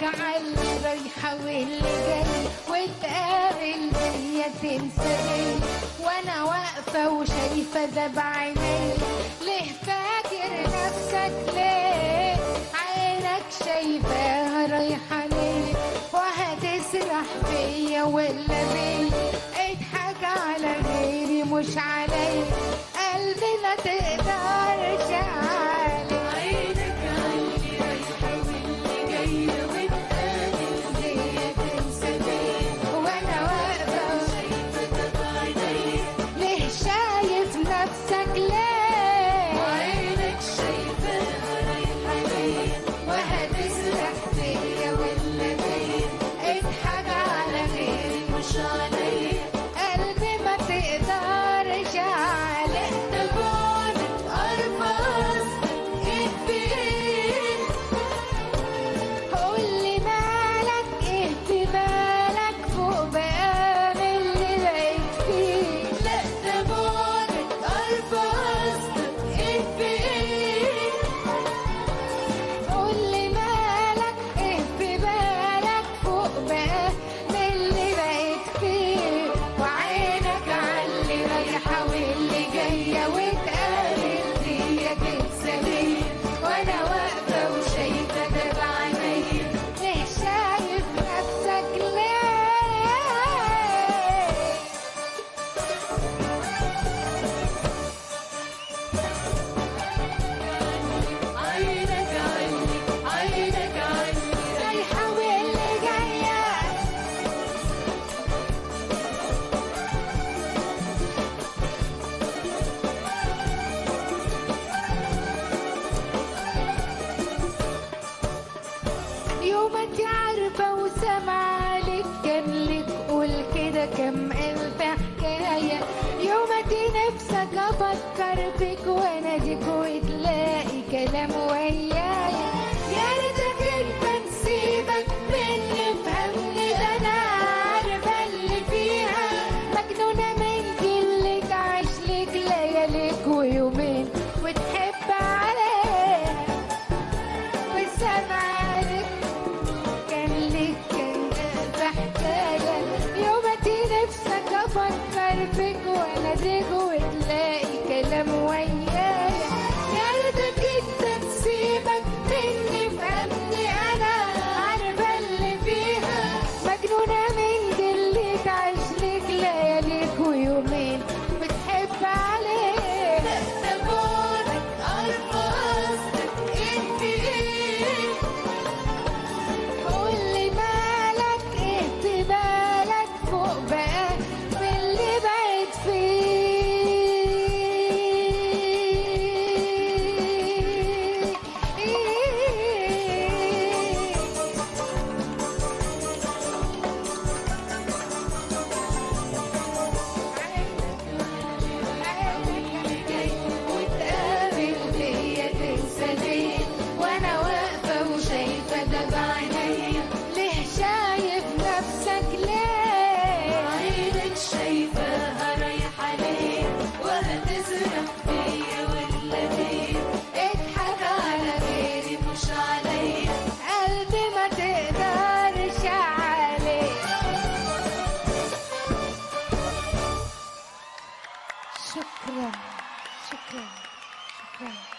عينك عاللي رايحة واللي جاي، وتقابل بيا تنساني وانا واقفة وشايفة ده بعيني. ليه فاكر نفسك ليه؟ عينك شايفاها رايحة ليه؟ وهتسرح فيا ولا بيه؟ اضحك على غيري مش علي، قلبي ما تقدرش عليه. عينك عاللي رايحة واللي جاية، وتقابل بيا تنساني وانا واقفة وشايفة ده بعيني. ليه شايف نفسك ليه؟ عينك شايفاها رايحة ليه؟ وهتسرح فيا ولا بيه؟ اضحك على غيري مش عليا. قلبي ما تقدرش عليه. ده بعدك أرخص كتير. قولي مالك ايه في بالك فوق بقى من اللي بقيت فيه؟ لا ده بعدك أرخص كتير. قولي مالك ايه في بالك فوق بقى من اللي بقيت فيه؟ وعينك عاللي رايحة واللي جاية، وتقابل بيا تنساني وانا واقفة وشايفة ده بعيني. ليه شايف نفسك ليه؟ عينك عاللي، عينك عاللي رايحة واللي جاية. يوم انت عارفة وسامعة لك كان لك قول كده كم ألف حكاية. يوم انت نفسك أفكر فيك وأناديك وتلاقي كلام ويايا. يا ريتك انت نسيبك مني فهمني، ده أنا عارفة اللي فيها. مجنونة من جلك عشلك لياليك ويومين وتحب عليها وسامعة لك كان لك ألف حكاية. يوم انتي نفسك أفكر فيك وأناديك وتلاقي كلام ويايا. يا ريتك انت تسيبك مني فهمني، أنا عارفة اللي فيها. مجنونة من جلك عشلك لياليك ويومين بتحب عليه. ده بعدك أرخص كتير. قولي مالك ايه في بالك فوق بقى من اللي بقيت فيه؟ وتقابل بيا تنساني وانا واقفة وشايفة ده بعيني. ليه شايف نفسك ليه؟ عينك شايفاها رايحة ليه؟ وهتسرح فيا ولا بيه؟ اضحك على غيري مش عليا. قلبي ما تقدرش عليه. شكرا شكرا شكرا.